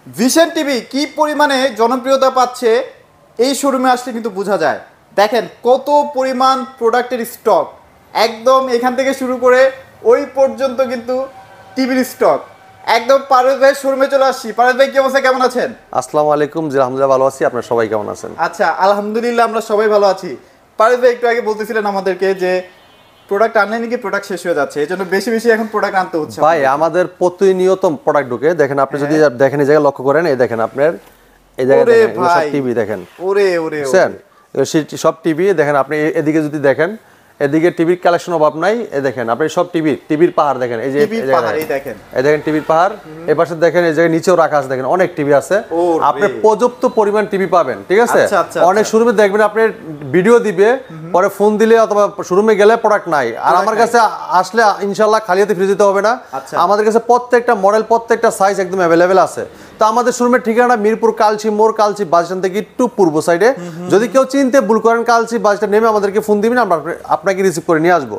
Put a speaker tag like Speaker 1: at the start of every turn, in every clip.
Speaker 1: Vision TV কি পরিমাণে জনপ্রিয়তা পাচ্ছে এই শোরুমে আসলে কিন্তু বোঝা যায়। দেখেন কত পরিমাণ প্রোডাক্টের স্টক, একদম এখান থেকে শুরু করে ওই পর্যন্ত কিন্তু টিভির স্টক। একদম পারভেজ ভাই শোরুমে চলে আসছি। পারভেজ ভাই কি অবস্থা, কেমন আছেন?
Speaker 2: আসসালামু আলাইকুম। জি আলহামদুলিল্লাহ ভালো আছি, আপনারা সবাই কেমন আছেন?
Speaker 1: আচ্ছা আলহামদুলিল্লাহ আমরা সবাই ভালো আছি। পারভেজ ভাই একটু আগে বলতেছিলেন আমাদেরকে যে প্রোডাক্ট আনলে নাকি প্রোডাক্ট শেষ হয়ে যাচ্ছে, এই জন্য বেশি বেশি এখন প্রোডাক্ট আনতে হচ্ছে।
Speaker 2: ভাই আমাদের প্রতিনিয়ত প্রোডাক্ট ঢুকে, দেখেন আপনি যদি দেখেন এই জায়গায় লক্ষ্য করেন, এই দেখেন আপনার এই জায়গায় সব টিভি দেখেন,
Speaker 1: ওরে ওরে
Speaker 2: সব টিভি দেখেন। আপনি এদিকে যদি দেখেন, এদিকে টিভির কালেকশন অভাব নাই। এই দেখেন আপনি সব টিভির পাহাড় দেখেন, এই যে এই দেখেন টিভির পাহাড়। এই পাশে দেখেন এই জায়গায় নিচেও রাখা আছে, দেখেন অনেক টিভি আছে। আপনি পর্যাপ্ত পরিমাণ টিভি পাবেন, ঠিক আছে। অনেক শোরুমে দেখবেন আপনি ভিডিও দিবে, পরে ফোন দিলে অথবা শোরুমে গেলে প্রোডাক্ট নাই। আর আমার কাছে আসলে ইনশাআল্লাহ খালি হাতে ফিরে যেতে হবে না। আমাদের কাছে প্রত্যেকটা মডেল প্রত্যেকটা সাইজ একদম অ্যাভেলেবেল আছে। তো আমাদের শোরুমের ঠিকানা মিরপুর কালচি মোড়, কালচি বাস স্ট্যান্ড থেকে একটু পূর্ব সাইডে। যদি কেউ চিনতে ভুল করেন, কালচি বাস স্ট্যান্ড নেমে আমাদেরকে ফোন দিবেন, আমরা আপনাকে রিসিভ করে নিয়ে আসবো।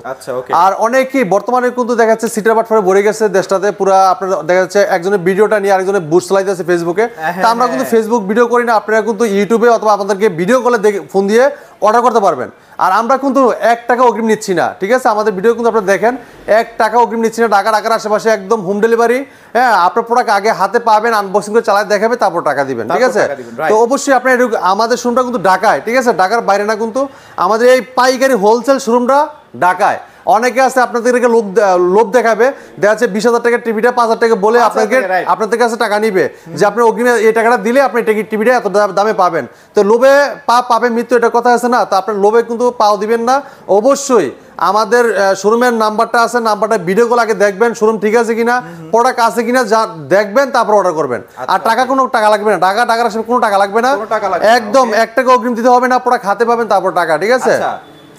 Speaker 2: আর অনেকেই বর্তমানে কিন্তু দেখা যাচ্ছে সিটার বাটফারে ভরে গেছে দেশটাতে পুরো। আপনার দেখা যাচ্ছে একজনের ভিডিওটা নিয়ে আরেকজনের বুস্ট চালাইতেছে ফেসবুকে। তা আমরা কিন্তু ফেসবুক ভিডিও করি না, আপনারা কিন্তু ইউটিউবে অথবা আপনাদেরকে ভিডিও কলে ফোন দিয়ে অর্ডার করতে পারবেন। আর আমরা কিন্তু 1 টাকা অগ্রিম নিচ্ছি না, ঠিক আছে। আমাদের ভিডিও কিন্তু আপনারা দেখেন, 1 টাকা অগ্রিম নিচ্ছি না। ঢাকার আশেপাশে একদম হোম ডেলিভারি। হ্যাঁ, আপনার প্রোডাক্ট আগে হাতে পাবেন, আনবক্সিং করে চালায় দেখাবে, তারপর টাকা দিবেন, ঠিক আছে। তো অবশ্যই আপনার আমাদের শোরুমটা কিন্তু ঢাকায়, ঠিক আছে, ঢাকার বাইরে না। কিন্তু আমাদের এই পাইকারি হোলসেল শোরুমটা ঢাকায়। অনেকে আছে আপনাদেরকে লোভ দেখাবে, দেখা যাচ্ছে 20,000 টাকার টিভিটা 5,000 টাকা বলে আপনাদের কাছে টাকা নিবে, যে আপনার অগ্রিমে এই টাকাটা দিলে আপনি টিভিটা এত দামে পাবেন। তো লোভে পাবে মৃত্যু, এটা কথা আছে না। তো আপনার লোভে কিন্তু পাও দিবেন না। অবশ্যই আমাদের শোরুমের নাম্বারটা আছে, নাম্বারটা ভিডিও কল আগে দেখবেন, শোরুম ঠিক আছে কিনা, প্রোডাক্ট আছে কিনা দেখবেন, তারপর অর্ডার করবেন। আর কোনো টাকা লাগবে না, ঢাকার আসলে কোনো টাকা লাগবে না, একদম 1 টাকা অগ্রিম দিতে হবে না। প্রোডাক্ট হাতে পাবেন, তারপর টাকা, ঠিক আছে।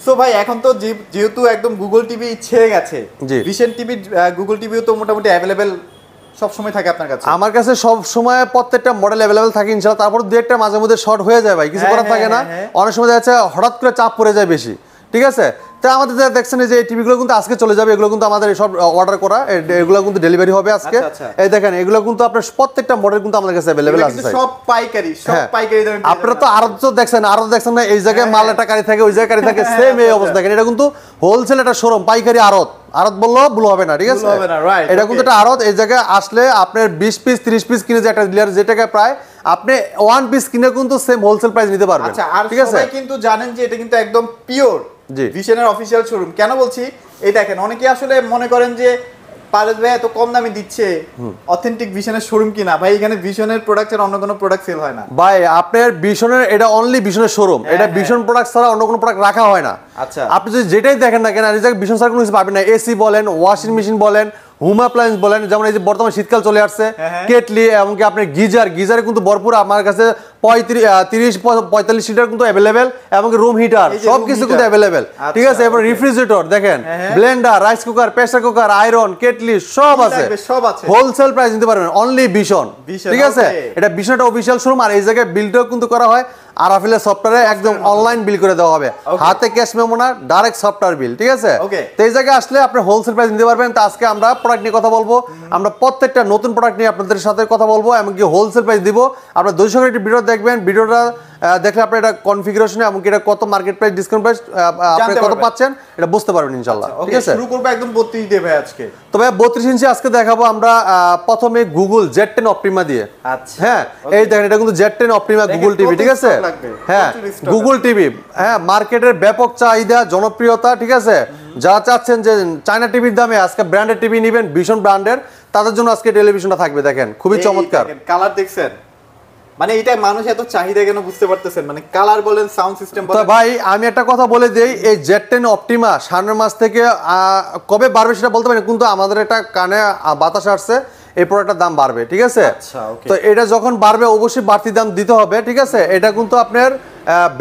Speaker 1: সো ভাই এখন তো যেহেতু একদম গুগল টিভি ছেয়ে গেছে, ভিশন টিভি গুগল টিভিও তো মোটামুটি অ্যাভেলেবেল সব সময় থাকে আপনার কাছে?
Speaker 2: আমার কাছে সব সময় প্রত্যেকটা মডেল অ্যাভেলেবেল থাকে ইনশাআল্লাহ। তারপর দু একটা মাঝে মধ্যে শর্ট হয়ে যায় ভাই, কিছু করার থাকে না। অনেক সময় দেখা যাচ্ছে হঠাৎ করে চাপ পড়ে যায় বেশি, ঠিক আছে। তো আমাদের দেখছেন যে এই টিভিগুলো কিন্তু আজকে চলে যাবে, এগুলো কিন্তু আমাদের সব অর্ডার করা, এগুলো কিন্তু ডেলিভারি হবে আজকে। এই দেখেন এগুলো কিন্তু আপনার প্রত্যেকটা মডেল কিন্তু আমাদের কাছে अवेलेबल আছে,
Speaker 1: সব পাইকারি দামে।
Speaker 2: আপনারা তো আরো দেখছেন না, এই জায়গায় মাল একটা গাড়ি থাকে, ওই জায়গায় গাড়ি থাকে, সেম এই অবস্থা। দেখেন এটা কিন্তু হোলসেল একটা শোরুম, পাইকারি আড়ত বললেও ভুল হবে না, ঠিক আছে। এটা কিন্তু একটা আড়ত। এই জায়গায় আসলে আপনার 20 পিস 30 পিস কিনে যে একটা ডিলার যে টাকা প্রায়, আপনি 1 পিস কিনে কিন্তু সেম হোলসেল প্রাইস নিতে পারবেন।
Speaker 1: আচ্ছা, আর সবাই কিন্তু জানেন যে এটা কিন্তু একদম পিওর ভিশনের অফিশিয়াল শোরুম। কেন বলছি, এই দেখেন অনেকে আসলে মনে করেন যে পারভেজ ভাই এত কম দামে দিচ্ছে, অথেন্টিক ভিশনের শোরুম কিনা। ভাই এখানে ভিশনের প্রোডাক্ট ছাড়া অন্য কোনো প্রোডাক্ট সেল হয় না
Speaker 2: ভাই। আপনার ভিশনের এটা অনলি ভিশনের শোরুম, এটা ভিশন প্রোডাক্ট ছাড়া অন্য কোনো প্রোডাক্ট রাখা হয় না। আচ্ছা, আপনি যদি যেটাই দেখেন না কেন, এই জায়গায় ভিশন ছাড়া কোনো কিছু পাবেন না। এসি বলেন, ওয়াশিং মেশিন বলেন, হোম অ্যাপ্লায়েন্স বলেন, যেমন এই যে বর্তমানে শীতকাল চলে আসছে, কেটলি, এমনকি আপনার গিজারে কিন্তু ভরপুর আমার কাছে 30-45 লিটার কিন্তু অ্যাভেলেবেল, এমনকি রুম হিটার সবকিছু কিন্তু অ্যাভেলেবেল, ঠিক আছে। এবার রেফ্রিজারেটর দেখেন, Blender, rice cooker, pressure cooker, iron, kettle সব আছে। হোলসেল প্রাইস নিতে পারবেন অনলি ভিশন, ঠিক আছে। এটা ভিশনটা অফিশিয়াল শোরুম। আর এই জায়গায় বিলটাও কিন্তু করা হয় আরাফিলের সফটওয়্যারে, একদম অনলাইন বিল করে দেওয়া হবে, হাতে ক্যাশ মেমো না, ডাইরেক্ট সফটওয়্যার বিল, ঠিক আছে। তো এই জায়গায় আসলে আপনি হোলসেল প্রাইস নিতে পারবেন। তো আজকে আমরা প্রোডাক্ট নিয়ে কথা বলবো, আমরা প্রত্যেকটা নতুন প্রোডাক্ট নিয়ে আপনাদের সাথে কথা বলবো, এমনকি হোলসেল প্রাইস দিব। আপনারা 200 একটি ভিডিও দেখবেন, ভিডিওটা দেখলে আপনি এটা কনফিগারেশনে এমনকি এটা কত মার্কেট প্রাইস, ডিসকাউন্ট প্রাইস আপনি কত পাচ্ছেন এটা বুঝতে পারবেন ইনশাআল্লাহ, ঠিক আছে।
Speaker 1: শুরু করব একদম 32 দিয়ে ভাই আজকে।
Speaker 2: তো ভাই 32 ইঞ্চি আজকে দেখাবো আমরা প্রথমে গুগল Z10 অপটিমা দিয়ে। আচ্ছা, হ্যাঁ এই দেখেন এটা কিন্তু Z10 অপটিমা গুগল টিভি, ঠিক আছে। হ্যাঁ গুগল টিভি, হ্যাঁ মার্কেটের ব্যাপক চাহিদা, জনপ্রিয়তা, ঠিক আছে। যারা চাচ্ছেন যে চায়না টিভির দামে আজকে ব্র্যান্ডেড টিভি নেবেন, ভিশন ব্র্যান্ডের, তাদের জন্য আজকে টেলিভিশনটা থাকবে। দেখেন খুবই চমৎকার
Speaker 1: কালার, দেখছেন মানে এটা মানুষ এত চাহিদা কেন বুঝতে পারতেছেন, মানে কালার বলেন, সাউন্ড সিস্টেম বলেন।
Speaker 2: তো ভাই আমি একটা কথা বলে দেই, এই Z10 অপটিমা সামনের মাস থেকে কবে বাড়বে সেটা বলতে পারি, কিন্তু আমাদের একটা কানে বাতাস আসছে এই প্রোডাক্টের দাম বাড়বে, ঠিক আছে। তো এটা যখন বাড়বে অবশ্যই বাড়তি দাম দিতে হবে, ঠিক আছে। এটা কিন্তু আপনার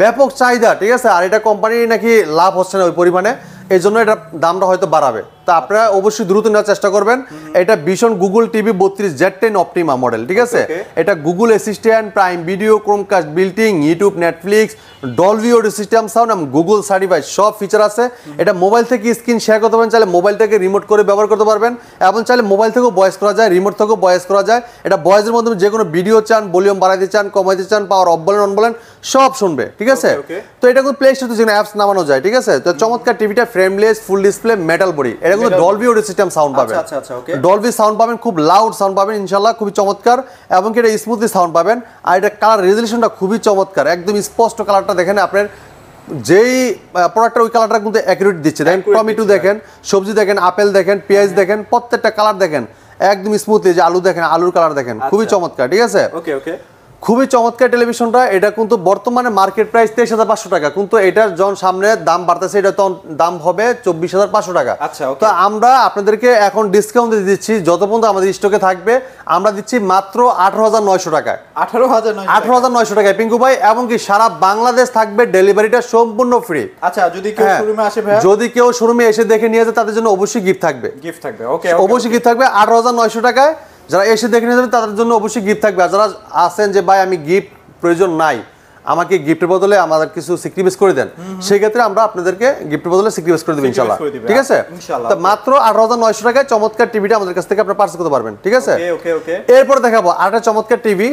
Speaker 2: ব্যাপক চাহিদা, ঠিক আছে। আর এটা কোম্পানি নাকি লাভ হচ্ছে না ওই পরিমাণে, এই জন্য এটা দামটা হয়তো বাড়াবে। তো আপনারা অবশ্যই দ্রুত নেওয়ার চেষ্টা করবেন। এটা ভীষণ Google TV 32Z10 Optima model, ঠিক আছে? এটা Google assistant, prime Video, Chromecast বিল্টিং, YouTube, Netflix, Dolby audio system sound এবং গুগল সার্টিফাইড সব ফিচার আছে। এটা মোবাইল থেকে স্ক্রিন শেয়ার করতে পারেন, চাইলে মোবাইল থেকে রিমোট করে ব্যবহার করতে পারবেন, এবং চাইলে মোবাইল থেকেও ভয়েস করা যায়, রিমোট থেকেও ভয়েস করা যায়। এটা ভয়েসের মাধ্যমে যে কোনো ভিডিও চান, ভলিউম বাড়াইতে চান, কমাইতে চান, পাওয়ার অফ বলেন অন বলেন সব শুনবে, ঠিক আছে? তো এটা কিন্তু প্লে স্টোর থেকে যেখানে অ্যাপস নামানো যায়, ঠিক আছে? তো চমৎকার টিভিটা frameless, full display, metal body. এটা কিন্তু ডলবি অডিও সিস্টেম সাউন্ড পাবেন, ডলবি সাউন্ড পাবেন, খুব লাউড সাউন্ড পাবেন ইনশাআল্লাহ, খুবই চমৎকার, এবং এটা স্মুথলি সাউন্ড পাবেন। আর এটা কালার রেজলিউশনটা খুবই চমৎকার, একদম স্পষ্ট কালারটা দেখেন। আপনার যেই প্রোডাক্টটা ওই কালারটা কিন্তু অ্যাকুরেট দিচ্ছে। দেখেন টমেটো দেখেন, সবজি দেখেন, আপেল দেখেন, পেঁয়াজ দেখেন, প্রত্যেকটা কালার দেখেন একদম স্মুথলি। যে আলু দেখেন, আলুর কালার দেখেন, খুবই চমৎকার, ঠিক আছে? খুবই চমৎকার টেলিভিশনটা। এটা কিন্তু বর্তমানে মার্কেট প্রাইস 23,500 টাকা, কিন্তু এটার যখন সামনে দাম বাড়তেছে, এটা তখন দাম হবে 24,500 টাকা। তো আমরা আপনাদেরকে এখন ডিসকাউন্ট দিয়ে দিচ্ছি, যত পর্যন্ত আমাদের স্টকে থাকবে আমরা দিচ্ছি মাত্র 18,900 টাকায়। 18,900 টাকায় পিঙ্কু ভাই, এবং কি সারা বাংলাদেশ থাকবে, ডেলিভারিটা সম্পূর্ণ ফ্রি।
Speaker 1: আচ্ছা, যদি কেউ শোরুমে আসে ভাই,
Speaker 2: যদি কেউ শোরুমে এসে দেখে নিয়ে যায় তাদের জন্য অবশ্যই গিফট থাকবে। ওকে, অবশ্যই গিফট থাকবে 18,900 টাকায়। যারা এসে দেখে নিয়ে যাবেন তাদের জন্য অবশ্যই গিফট থাকবে। আর যারা আছেন যে ভাই আমি গিফট প্রয়োজন নাই, আমাকে গিফটের বদলে আমাদের কিছু স্যাক্রিফাইস করে দেন, সেই ক্ষেত্রে আমরা আপনাদেরকে গিফটের বদলে স্যাক্রিফাইস করে দেব ইনশাআল্লাহ, ঠিক আছে? তো মাত্র 18,900 টাকায় চমৎকার টিভিটা আমাদের কাছ থেকে আপনারা পারচেজ করতে পারবেন, ঠিক আছে? এরপর দেখাবো আরেকটা চমৎকার টিভি,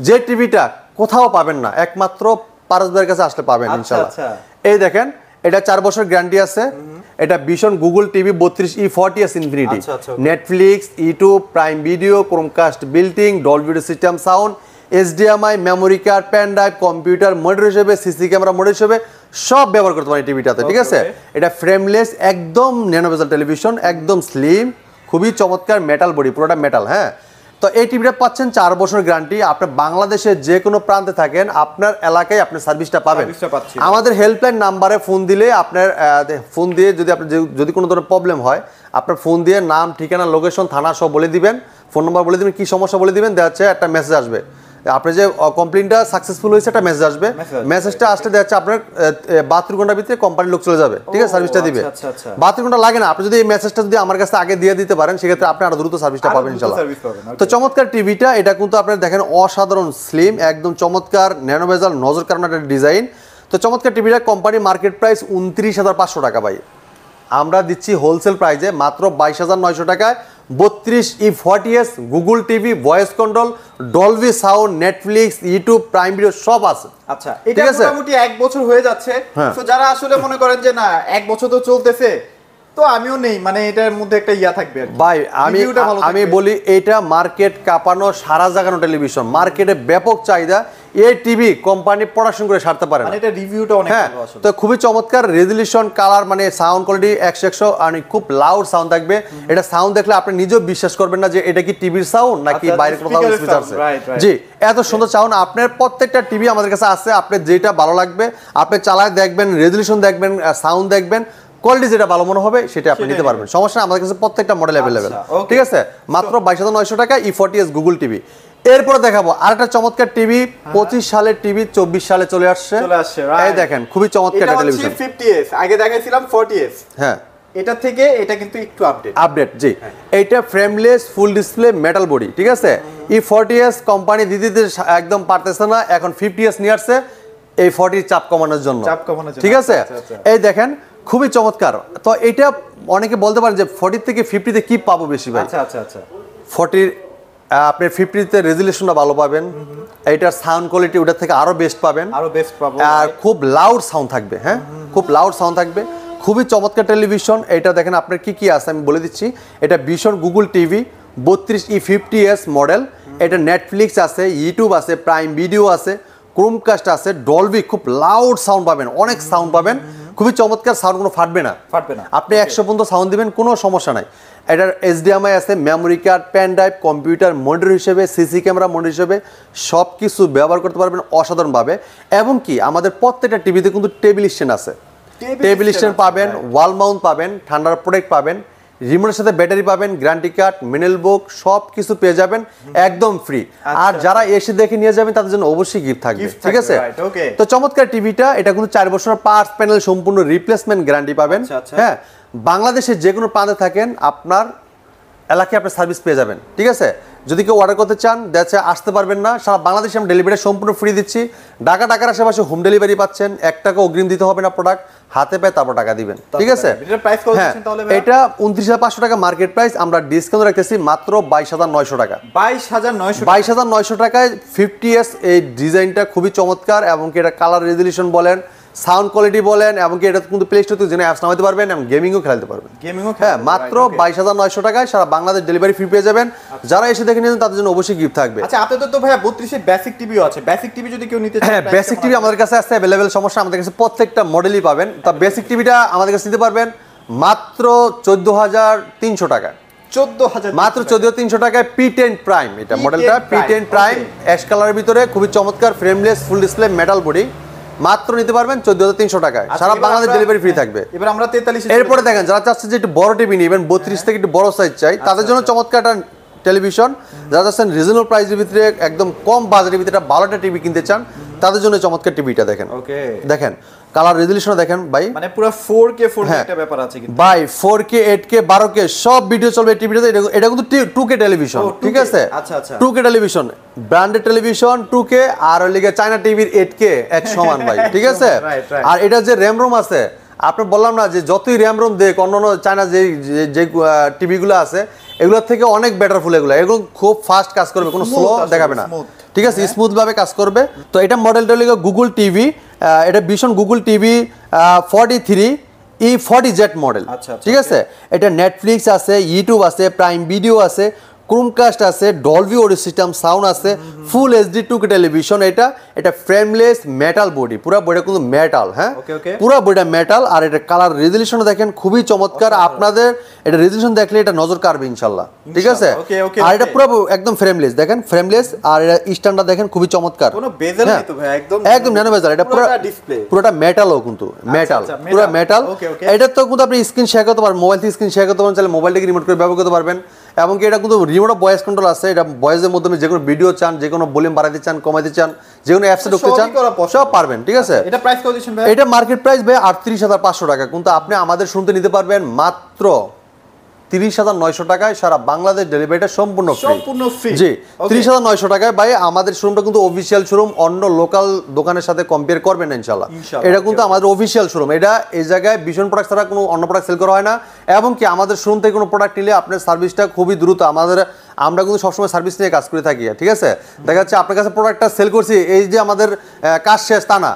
Speaker 2: যে টিভিটা কোথাও পাবেন না, একমাত্র পারস ভাইয়ের কাছে আসলে পাবেন ইনশাআল্লাহ। এই দেখেন, এটা 4 বছর গ্যারান্টি আছে। এটা ভীষণ Google TV 32E40s infinity, Netflix, YouTube, Prime Video, Chromecast built in, Dolby audio system sound, HDMI, memory card, pen drive, computer monitor হিসেবে, সিসি ক্যামেরা মনিটর হিসেবে সব ব্যবহার করতে পারেন টিভিটাতে, ঠিক আছে? এটা ফ্রেমলেস, একদম ন্যানো বেজেল টেলিভিশন, একদম স্লিম, খুবই চমৎকার, মেটাল বডি, পুরোটা মেটাল। হ্যাঁ, তো এই টিভিটা পাচ্ছেন 4 বছর গ্যারান্টি। আপনি বাংলাদেশের যে কোনো প্রান্তে থাকেন, আপনার এলাকায় আপনি সার্ভিসটা পাবেন। আমাদের হেল্পলাইন নাম্বারে ফোন দিলে, আপনার ফোন দিয়ে যদি কোনো ধরনের প্রবলেম হয়, আপনার ফোন দিয়ে নাম, ঠিকানা, লোকেশন, থানা সব বলে দিবেন, ফোন নাম্বার বলে দিবেন, কি সমস্যা বলে দিবেন, দেখা যাচ্ছে একটা মেসেজ আসবে, আপনার যে কমপ্লেনটা সাকসেসফুল হয়েছে একটা মেসেজ আসবে। মেসেজটা আসতে দেখা যাচ্ছে আপনার 72 ঘন্টার ভিতরে কোম্পানির লোক চলে যাবে, ঠিক আছে? সার্ভিসটা দিবে। 72 ঘন্টা লাগে না। আপনি যদি এই মেসেজটা যদি আমার কাছে আগে দিয়ে দিতে পারেন, সেক্ষেত্রে আপনি আরো দ্রুত সার্ভিসটা পাবেন ইনশাআল্লাহ। তো চমৎকার টিভিটা, এটা কিন্তু আপনারা দেখেন অসাধারণ স্লিম, একদম চমৎকার, ন্যানো বেজেল, নজর কারণ একটা ডিজাইন। তো চমৎকার টিভিটা কোম্পানি মার্কেট প্রাইস 29,500 টাকা ভাই, আমরা দিচ্ছি হোলসেল প্রাইসে মাত্র 22,900 টাকায়। 32E40s Google TV, voice control, Dolby sound, Netflix, YouTube, Prime video সব আছে।
Speaker 1: আচ্ছা, এটা মোটামুটি 1 বছর হয়ে যাচ্ছে। তো যারা আসলে মনে করেন যে না 1 বছর তো চলতেছে, তো আমিও নেই, মানে এটার মধ্যে একটা ইয়া থাকবে
Speaker 2: ভাই। আমি বলি এটা মার্কেট কাঁপানো, সারা জাগানো টেলিভিশন, মার্কেটে ব্যাপক চাহিদা। এই টিভি কোম্পানি পড়াশোনা করে সারতে পারে,
Speaker 1: মানে এটা রিভিউটা অনেক ভালো আসলে।
Speaker 2: তো খুবই চমৎকার রেজলিউশন, কালার, মানে সাউন্ড কোয়ালিটি 100 আর খুব লাউড সাউন্ড থাকবে। এটা সাউন্ড দেখলে আপনি নিজেও বিশ্বাস করবেন না যে এটা কি টিভির সাউন্ড নাকি বাইরে কোথাও স্পিকার আছে। জি, এত সুন্দর সাউন্ড। আপনার প্রত্যেকটা টিভি আমাদের কাছে আছে, আপনি যেটা ভালো লাগবে আপনি চালায় দেখবেন, রেজলিউশন দেখবেন, সাউন্ড দেখবেন, কোয়ালিটি যেটা ভালো মনে হবে সেটা আপনি নিতে পারবেন, সমস্যা না। আমাদের কাছে প্রত্যেকটা মডেল অ্যাভেলেবেল, ঠিক আছে? মাত্র 22,900 টাকা E40s গুগল টিভি। এরপর দেখাবো আরেকটা চমৎকার টিভি, 25 সালের টিভি 24 সালে চলে আসছে। এই দেখেন, খুবই চমৎকার টেলিভিশন।
Speaker 1: 50s আগে দেখাইছিলাম 40s।
Speaker 2: হ্যাঁ,
Speaker 1: এটা থেকে এটা কিন্তু একটু আপডেট।
Speaker 2: জি, এইটা frameless, full display, metal body, ঠিক আছে? E40s কোম্পানি দিতে একদম পারতেছে না, এখন 50s নিয়ে আসছে এই 40 চাপ কমানোর জন্য, ঠিক আছে? এই দেখেন, খুবই চমৎকার। তো এটা অনেকে বলতে পারেন যে 40 থেকে 50-তে কি পাবো বেশি ভাই? আচ্ছা 40 আপনি 50-তে রেজলিউশনটা ভালো পাবেন, এইটার সাউন্ড কোয়ালিটি ওটার থেকে আরো বেস্ট পাবেন, আর খুব লাউড সাউন্ড থাকবে। হ্যাঁ, খুব লাউড সাউন্ড থাকবে, খুবই চমৎকার টেলিভিশন। এটা দেখেন আপনার কি কি আছে আমি বলে দিচ্ছি। এটা ভীষণ গুগল টিভি 32E50s মডেল। এটা নেটফ্লিক্স আছে, ইউটিউব আছে, প্রাইম ভিডিও আছে, ক্রোমকাস্ট আছে, ডলবি, খুব লাউড সাউন্ড পাবেন, অনেক সাউন্ড পাবেন, খুবই চমৎকার সাউন্ড, কোনো ফাটবে না। আপনি 100 পর্যন্ত সাউন্ড দিবেন, কোনো সমস্যা নাই। এটার HDMI আছে, memory card, pen drive, computer monitor হিসেবে, সিসি ক্যামেরা মনিটর হিসেবে সব কিছু ব্যবহার করতে পারবেন অসাধারণভাবে। এবং কি আমাদের প্রত্যেকটা টিভিতে কিন্তু টেবিল স্ট্যান্ড আছে, টেবিল স্ট্যান্ড পাবেন, ওয়াল মাউন্ট পাবেন, ঠান্ডার প্রোটেক্ট পাবেন, রিমোটের সাথে ব্যাটারি পাবেন, গ্যারান্টি কার্ড, মিনেল বুক সব কিছু পেয়ে যাবেন একদম ফ্রি। আর যারা এসে দেখে নিয়ে যাবেন তাদের জন্য অবশ্যই গিফট থাকবে, ঠিক আছে? তো চমৎকার টিভিটা, এটা কিন্তু 4 বছর পার্টস প্যানেল সম্পূর্ণ রিপ্লেসমেন্ট গ্যারান্টি পাবেন। হ্যাঁ, বাংলাদেশে যে কোনো প্রান্তে থাকেন আপনার এলাকায় আপনি সার্ভিস পেয়ে যাবেন, ঠিক আছে। যদি কেউ অর্ডার করতে চান দেখছে আসতে পারবেন না, সারা বাংলাদেশে আমরা ডেলিভারি সম্পূর্ণ ফ্রি দিচ্ছি। ঢাকার আশেপাশে হোম ডেলিভারি পাচ্ছেন, 1 টাকা অগ্রিম দিতে হবে না, প্রোডাক্ট হাতে পায় তারপর টাকা দিবেন, ঠিক আছে। হ্যাঁ, এটা 29,500 টাকা মার্কেট প্রাইস, আমরা ডিসকাউন্ট রাখতেছি মাত্র 22,900 টাকা। 22,900 টাকায় 50s এই ডিজাইনটা খুবই চমৎকার, এবং কি এটা কালার রেজলিউশন বলেন, সাউন্ড কোয়ালিটি বলেন, এবং কি এটা কিন্তু প্লে স্টোর থেকে জেনে অ্যাপস নামাতে পারবেন এবং গেমিংও খেলতে পারবেন। হ্যাঁ, মাত্র 22,900 টাকায় সারা বাংলাদেশ ডেলিভারি ফ্রি পেয়ে যাবেন। যারা এসে দেখে নিয়েছেন তাদের জন্য অবশ্যই গিফট থাকবে।
Speaker 1: আচ্ছা, আপনাদের তো ভাইয়া 32 এর বেসিক টিভিও আছে, বেসিক টিভি যদি কেউ নিতে চায়?
Speaker 2: হ্যাঁ, বেসিক টিভি আমাদের কাছে আছে अवेलेबल, সমস্যা আমাদের কাছে প্রত্যেকটা মডেলই পাবেন। তা বেসিক টিভিটা আমাদের কাছে নিতে পারবেন মাত্র 14,300 টাকা।
Speaker 1: 14,000
Speaker 2: মাত্র 14,300 টাকায় P10 প্রাইম, এটা মডেলটা P10 প্রাইম, অ্যাশ কালারের ভিতরে খুবই চমৎকার, frameless, full display, metal body, মাত্র নিতে পারবেন 14,300 টাকায়। সারা বাংলাদেশ ডেলিভারি ফ্রি থাকবে।
Speaker 1: এবার আমরা 43
Speaker 2: এরপরে দেখেন যারা চাচ্ছে যে একটু বড় টিভি নেবেন, 32 থেকে একটু বড় সাইজ চাই, তাদের জন্য চমৎকার একটা টেলিভিশন। যারা চাচ্ছেন রিজনেবল প্রাইসের ভিতরে একদম কম বাজেটের ভিতরে ভালো একটা টিভি কিনতে চান, তাদের জন্য চমৎকার টিভিটা দেখেন।
Speaker 1: ওকে,
Speaker 2: দেখেন কালার রেজলিউশন দেখেন ভাই,
Speaker 1: মানে পুরো 4K একটা ব্যাপার আছে কিন্তু
Speaker 2: ভাই, 4K 8K 12K সব ভিডিও চলবে টিভিতে। এটা কিন্তু 2K টেলিভিশন, ঠিক আছে।
Speaker 1: আচ্ছা আচ্ছা,
Speaker 2: 2K television, branded television 2K, আর ওই লিগে চায়না টিভির 8K এক সমান ভাই, ঠিক আছে। আর এটা যে র্যাম রোম আছে, আপনি বললাম না যে যতই র্যাম রোম দেখ অন্যান্য চায়না যে টিভিগুলো আছে এগুলোর থেকে অনেক বেটার ফুল, এগুলো খুব ফাস্ট কাজ করবে, কোনো স্লো দেখাবে না, ঠিক আছে, স্মুথ ভাবে কাজ করবে। তো এটা মডেলটা হলো গুগল টিভি, এটা ভীষণ গুগল টিভি 43E40Z মডেল, ঠিক আছে। এটা নেটফ্লিক্স আছে, ইউটিউব আছে, প্রাইম ভিডিও আছে, ক্রোমকাস্ট আছে, ডলবি অডিও সিস্টেম সাউন্ড আছে, ফুল এইচডি 2K টেলিভিশন। এটা ফ্রেমলেস মেটাল বডি, পুরো বডিটা কিন্তু মেটাল, হ্যাঁ পুরো বডিটা মেটাল। আর এটা কালার রেজলিউশন দেখেন খুবই চমৎকার, আপনাদের এটা রেজলিউশন দেখলে এটা নজর কাড়বে ইনশাআল্লাহ, ঠিক আছে। আর এটা পুরো একদম ফ্রেমলেস, দেখেন ফ্রেমলেস, আর এটা স্ট্যান্ডার্ড দেখেন খুবই চমৎকার,
Speaker 1: কোনো বেজেল নেই তো ভাই,
Speaker 2: একদম ন্যানো বেজেল। এটা পুরো ডিসপ্লে, পুরোটা মেটালও কিন্তু মেটাল, পুরো মেটাল। এটা তো কিন্তু আপনি স্ক্রিন শেয়ার করতে পারবেন, মোবাইল থেকে স্ক্রিন শেয়ার করতে পারবেন, চাইলে মোবাইল থেকে রিমোট করে ব্যবহার করতে পারবেন। এবং কি এটা কিন্তু রিমোট ভয়েস কন্ট্রোল আছে, এটা ভয়েসের মাধ্যমে যে কোনো ভিডিও চান, যে কোনো ভলিউম বাড়াতে চান, কমাতে চান, যে কোনো অ্যাপসে ঢুকতে চান, সব পারবেন, ঠিক আছে।
Speaker 1: এটা প্রাইস কত দিচ্ছেন ভাই?
Speaker 2: এটা মার্কেট প্রাইস ভাই 38,500 টাকা, কিন্তু আপনি আমাদের শুনতে নিতে পারবেন মাত্র 30,900 টাকায়। সারা বাংলাদেশ ডেলিভারিটা সম্পূর্ণ ফ্রি, জি 30,900 টাকায় ভাই। আমাদের শোরুমটা কিন্তু অফিসিয়াল শোরুম, অন্য লোকাল দোকানের সাথে কম্পেয়ার করবেন না ইনশাআল্লাহ। এটা কিন্তু আমাদের অফিসিয়াল শোরুম, এটা এই জায়গায় ভীষণ প্রোডাক্ট ছাড়া কোনো অন্য প্রোডাক্ট সেল করা হয় না। এবং কি আমাদের শোরুম থেকে কোনো প্রোডাক্ট নিলে আপনার সার্ভিসটা খুবই দ্রুত, আমরা কিন্তু সবসময় সার্ভিস নিয়ে কাজ করে থাকি, ঠিক আছে। দেখা যাচ্ছে আপনার কাছে প্রোডাক্টটা সেল করছি, এই যে আমাদের কাজ শেষ তা না,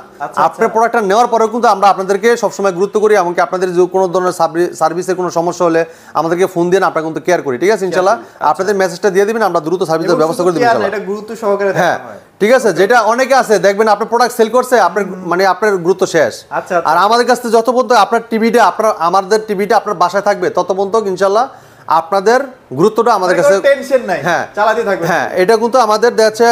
Speaker 2: আপনার প্রোডাক্টটা নেওয়ার পরেও কিন্তু আমরা আপনাদেরকে সবসময় গুরুত্ব করি। এমনকি আপনাদের যে কোনো ধরনের সার্ভিসের কোনো সমস্যা হলে আমাদেরকে ফোন দিয়ে আমরা কিন্তু কেয়ার করি, ঠিক আছে ইনশাআল্লাহ। আপনাদের মেসেজটা দিয়ে দিবেন, আমরা দ্রুত সার্ভিসের ব্যবস্থা করে দেব ইনশাআল্লাহ।
Speaker 1: এটা গুরুত্ব সহকারে দেখা হয়,
Speaker 2: হ্যাঁ ঠিক আছে। যেটা অনেকে আছে দেখবেন আপনার প্রোডাক্ট সেল করছে, আপনার মানে আপনার গুরুত্ব শেষ। আর আমাদের কাছে যত পর্যন্ত আপনার টিভিটা আমাদের টিভিটা আপনার বাসায় থাকবে তত পর্যন্ত ইনশাআল্লাহ আপনাদের গুরুত্বটা আমাদের কাছে
Speaker 1: টেনশন নাই, হ্যাঁ চালাতে থাকবেন।
Speaker 2: হ্যাঁ, এটা কিন্তু আমাদের দেখাচ্ছে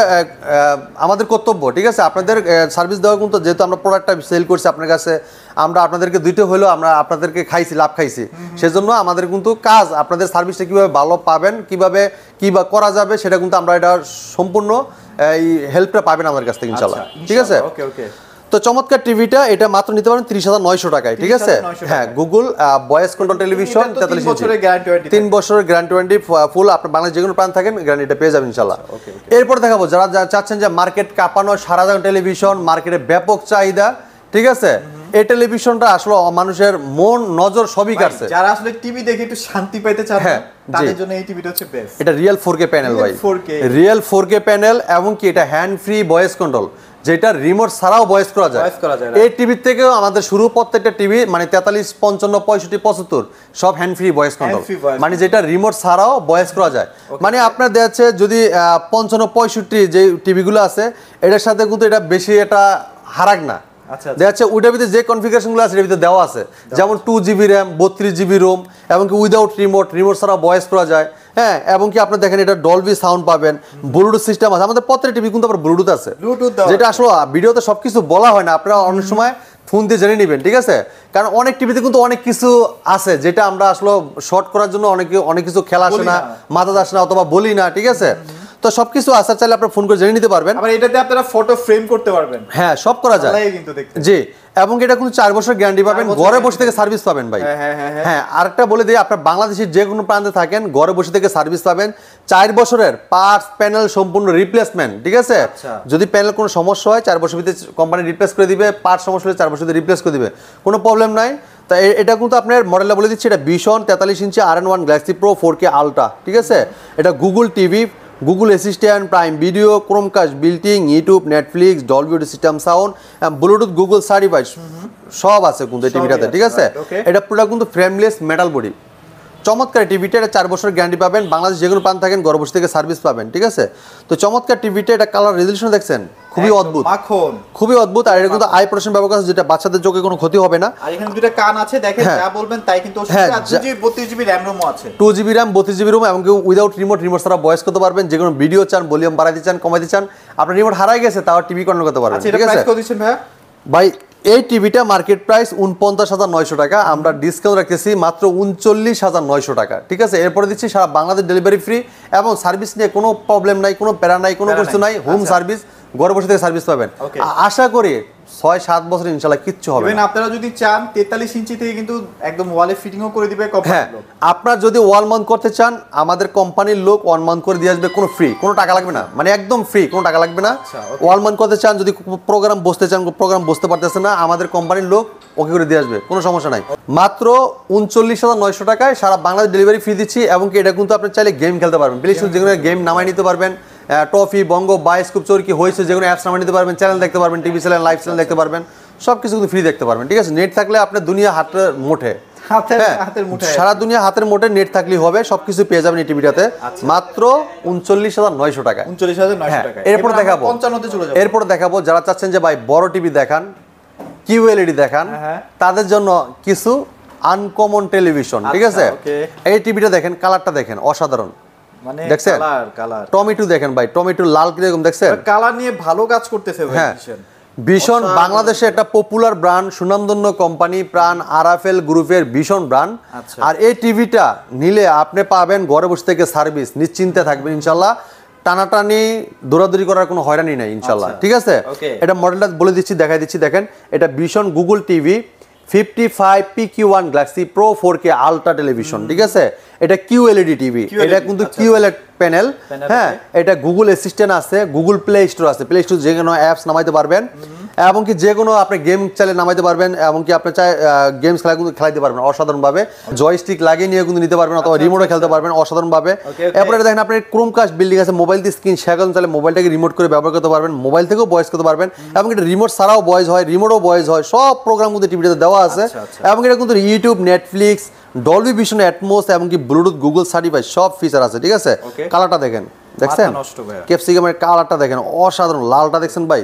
Speaker 2: আমাদের কর্তব্য, ঠিক আছে। আপনাদের সার্ভিস দেওয়া কিন্তু, যেহেতু আমরা প্রোডাক্টটা সেল করছি আপনার কাছে, আমরা আপনাদেরকে দুইটা হলেও আমরা আপনাদেরকে লাভ খাইছি, সেজন্য আমাদের কিন্তু কাজ আপনাদের সার্ভিসটা কিভাবে ভালো পাবেন, কিভাবে করা যাবে, সেটা কিন্তু আমরা এটা সম্পূর্ণ এই হেল্পটা পাবেন আমাদের কাছ থেকে ইনশাআল্লাহ, ঠিক আছে।
Speaker 1: ওকে ওকে।
Speaker 2: তো চমৎকার টিভিটা এটা মাত্র নিতে পারেন 30,900 টাকায়, ঠিক আছে। হ্যাঁ, গুগল ভয়েস কন্ট্রোল টেলিভিশন 43
Speaker 1: বছরের গ্যারান্টি,
Speaker 2: 3 বছরের গ্যারান্টি ফুল, আপনার বাংলাদেশ যে কোনো প্রান্ত থাকেন গ্যারান্টিটা পেয়ে যাবেন ইনশাআল্লাহ। এরপর দেখাবো যারা চাচ্ছেন যে মার্কেট কাঁপানো সারা জায়গা টেলিভিশন, মার্কেটে ব্যাপক চাহিদা, ঠিক আছে। এই টেলিভিশনটা আসলে মানুষের মন নজর সবই কাটছে,
Speaker 1: যারা আসলে টিভি দেখে একটু শান্তি পাইতে চান তাদের জন্য এই টিভিটা হচ্ছে বেস্ট।
Speaker 2: এটা রিয়েল 4K প্যানেল ভাই, রিয়েল 4K প্যানেল, এবং কি এটা হ্যান্ড ফ্রি ভয়েস কন্ট্রোল, যেটা রিমোট ছাড়াও ভয়েস করা যায়। এই টিভির থেকেও আমাদের শুরু প্রত্যেকটা টিভি মানে 43, 55, 65, 75 সব হ্যান্ড ফ্রি ভয়েস কন্ট্রোল, মানে যেটা রিমোট ছাড়াও ভয়েস করা যায়। মানে আপনার দেখাচ্ছে যদি 55, 65 যে টিভিগুলো আছে এটার সাথে কিন্তু এটা বেশি এটা হারাক না। দেখাচ্ছে ওইটার ভিতরে যে কনফিগারেশনগুলো আছে এর ভিতরে দেওয়া আছে, যেমন 2GB র্যাম, 32GB রোম, এবং কি উইদাউট রিমোট ছাড়া ভয়েস করা যায়। হ্যাঁ, এবং কি আপনার দেখেন এটা ডলবি সাউন্ড পাবেন, ব্লুটুথ সিস্টেম আছে, আমাদের প্রত্যেকটা টিভি কিন্তু আবার ব্লুটুথ আছে, যেটা আসলে ভিডিওতে সবকিছু বলা হয় না, আপনারা অনেক সময় ফোন দিয়ে জেনে নেবেন, ঠিক আছে। কারণ অনেক টিভিতে কিন্তু অনেক কিছু আছে যেটা আমরা আসলে শর্ট করার জন্য অনেক কিছু খেলা আসে না, মাথা আসে না, অথবা বলি না, ঠিক আছে। তো সবকিছু আছে, চাইলে আপনারা ফোন করে জেনে নিতে পারবেন।
Speaker 1: আবার এটাতে আপনারা ফটো ফ্রেম করতে পারবেন।
Speaker 2: হ্যাঁ, সব করা যায়
Speaker 1: কিন্তু দেখতে।
Speaker 2: জি, এবং এটা কিন্তু 4 বছর গ্যারান্টি পাবেন, ঘরে বসে থেকে সার্ভিস পাবেন ভাই। হ্যাঁ, আরেকটা বলে দিই, আপনার বাংলাদেশের যে কোনো প্রান্তে থাকেন ঘরে বসে থেকে সার্ভিস পাবেন। 4 বছরের পার্টস প্যানেল সম্পূর্ণ রিপ্লেসমেন্ট, ঠিক আছে? যদি প্যানেল কোনো সমস্যা হয় 4 বছর ভিতরে কোম্পানি রিপ্লেস করে দিবে, পার্টস সমস্যা হলে 4 বছর ভিতরে রিপ্লেস করে দিবে, কোনো প্রবলেম নাই। তা এটা কিন্তু আপনার মডেলটা বলে দিচ্ছি, এটা ভিশন 43 ইঞ্চি RN1 Galaxy pro 4K ultra, ঠিক আছে? এটা Google TV, Google assistant, prime Video, Chromecast, বিল্টিং, YouTube, Netflix, Dolby audio system sound, Bluetooth, Google certified সব আছে কিন্তু এই টিভিটাতে, ঠিক আছে? এটা পুরো কিন্তু ফ্রেমলেস মেটাল বডি, চমৎকার টিভিটা। এটা 4 বছর গ্যারান্টি পাবেন, বাংলাদেশ যে কোনো প্রান্ত থাকেন ঘরে বসে থেকে সার্ভিস পাবেন, ঠিক আছে? তো চমৎকার টিভিটা, এটা কালার রেজলিউশন দেখছেন খুবই অদ্ভুত, খুবই অদ্ভুত। আর এটা কিন্তু আই প্রোটেকশন ব্যবহার আছে, যেটা বাচ্চাদের চোখে কোনো ক্ষতি হবে না।
Speaker 1: আর এখানে দুটো কান আছে, দেখেন যা বলবেন তাই কিন্তু।
Speaker 2: হ্যাঁ,
Speaker 1: 2GB RAM রোম আছে,
Speaker 2: 2GB RAM 32GB রোম, এবং উইদাউট রিমোট ছাড়া ভয়েস করতে পারবেন। যে কোনো ভিডিও চান, ভলিউম বাড়াইতে চান, কমাইতে চান, আপনার রিমোট হারাই গেছে তাও টিভি কন্ট্রোল করতে পারবেন, ঠিক আছে? ভাই এই টিভিটা মার্কেট প্রাইস 49,900 টাকা, আমরা ডিসকাউন্ট রাখতেছি মাত্র 39,900 টাকা, ঠিক আছে? এরপরে দিচ্ছি সারা বাংলাদেশ ডেলিভারি ফ্রি, এবং সার্ভিস নিয়ে কোনো প্রবলেম নাই, কোনো প্যারা নাই, কোনো কিছু নাই, হোম সার্ভিস, ঘরে বসে থেকে সার্ভিস পাবেন। আশা করি 6-7 বছর ইনশাআল্লাহ কিচ্ছু হবে না।
Speaker 1: আপনারা যদি চান 43 ইঞ্চি থেকে কিন্তু একদম ওয়ালে ফিটিংও করে দিবে কোম্পানি।
Speaker 2: হ্যাঁ, আপনারা যদি ওয়াল মাউন্ট করতে চান, আমাদের কোম্পানির লোক ওয়াল মাউন্ট করে দিয়ে আসবে, কোনো ফ্রি, কোনো টাকা লাগবে না, মানে একদম ফ্রি, কোনো টাকা লাগবে না। ওয়াল মাউন্ট করতে চান, যদি প্রোগ্রাম বসতে চান, প্রোগ্রাম বসতে পারতেছে না, আমাদের কোম্পানির লোক ওকে করে দিয়ে আসবে, কোনো সমস্যা নাই। মাত্র 39,900 টাকায় সারা বাংলাদেশ ডেলিভারি ফ্রি দিচ্ছি, এবং কি এটা কিন্তু আপনি চাইলে গেম খেলতে পারবেন, প্লে স্টোর যেগুলো গেম নামাই নিতে পারবেন, টফি, বঙ্গ, বায়োস্কোপ, চরকি, হয়েছে যেগুলো অ্যাপস নামাই নিতে পারবেন, চ্যানেল দেখতে পারবেন, টিভি চ্যানেল, লাইভ চ্যানেল দেখতে পারবেন, সব কিছু কিন্তু ফ্রি দেখতে পারবেন, ঠিক আছে? নেট থাকলে আপনার দুনিয়া হাতের মুঠে, সারা দুনিয়া হাতের মুঠে নেট থাকলেই হবে, সবকিছু পেয়ে যাবেন এই টিভিটাতে মাত্র 39,900 টাকা।
Speaker 1: 39,900 টাকা।
Speaker 2: এরপরে দেখাবো যারা চাচ্ছেন যে ভাই বড় টিভি দেখান, কিউএলইডি দেখান, তাদের জন্য কিছু আনকমন টেলিভিশন, ঠিক আছে? এই টিভিটা দেখেন, কালারটা দেখেন অসাধারণ,
Speaker 1: মানে
Speaker 2: দেখছেন? টমেটো দেখেন ভাই, টমেটো লাল কিরকম দেখছেন,
Speaker 1: কালার নিয়ে ভালো কাজ করতেছে ভাই।
Speaker 2: হ্যাঁ, ভিশন বাংলাদেশে একটা পপুলার ব্র্যান্ড, সুনামধন্য কোম্পানি, প্রাণ আরএফএল গ্রুপের ভিশন ব্র্যান্ড। আর এই টিভিটা নিলে আপনি পাবেন ঘরে বসে থেকে সার্ভিস, নিশ্চিন্তে থাকবেন ইনশাআল্লাহ, টানাটানি দৌড়াদৌড়ি করার কোনো হয়রানি নাই ইনশাআল্লাহ, ঠিক আছে? এটা মডেলটা বলে দিচ্ছি, দেখাই দিচ্ছি, দেখেন এটা vision Google TV 55 PQ1 Galaxy pro 4K ultra television, ঠিক আছে? এটা কিউএলইডি টিভি, এটা কিন্তু কিউএলইডি প্যানেল। হ্যাঁ, এটা গুগল অ্যাসিস্ট্যান্ট আছে, গুগল প্লে স্টোর আছে, প্লে স্টোর যে কোনো অ্যাপস নামাইতে পারবেন, এবং কি যে কোনো আপনি গেম চাইলে নামাইতে পারবেন, এবং কি আপনি চাই গেমস খেলা কিন্তু খেলাইতে পারবেন অসাধারণভাবে, জয়স্টিক লাগিয়ে নিয়ে কিন্তু নিতে পারবেন, অথবা রিমোটে খেলতে পারবেন অসাধারণভাবে। এরপরে দেখেন আপনার ক্রোমকাস্ট বিল্ডিং আছে, মোবাইল দিয়ে স্ক্রিন শেয়ার করতে চাইলে মোবাইলটাকে রিমোট করে ব্যবহার করতে পারবেন, মোবাইল থেকেও ভয়েস করতে পারবেন, এবং এটা রিমোট ছাড়াও ভয়েস হয়, রিমোটও ভয়েস হয়, সব প্রোগ্রাম কিন্তু টিভিতে দেওয়া আছে। এবং এটা কিন্তু YouTube, Netflix, Dolby Vision, Atmos, এবং কি ব্লুটুথ, গুগল সার্টিফাইড সব ফিচার আছে, ঠিক আছে? কালারটা দেখেন, দেখছেন ক্যাপসিকামের কালারটা দেখেন অসাধারণ, লালটা দেখছেন ভাই,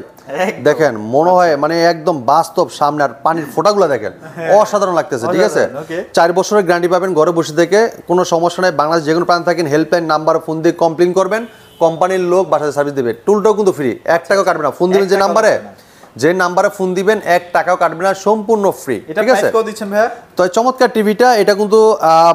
Speaker 2: দেখেন মনে হয় মানে একদম বাস্তব সামনে, আর পানির ফোঁটাগুলো দেখেন অসাধারণ লাগতেছে, ঠিক আছে? 4 বছরের গ্যারান্টি পাবেন ঘরে বসে থেকে, কোনো সমস্যা নাই। বাংলাদেশ যে কোনো প্রান্ত থাকেন হেল্পলাইন নাম্বারে ফোন দিয়ে কমপ্লেন করবেন, কোম্পানির লোক বাসায় সার্ভিস দেবে, টুলটাও কিন্তু ফ্রি, 1 টাকাও কাটবে না। ফোন দিবেন যে নাম্বারে ফোন দিবেন 1 টাকাও কাটবে না, সম্পূর্ণ ফ্রি, ঠিক আছে? তো চমৎকার টিভিটা, এটা কিন্তু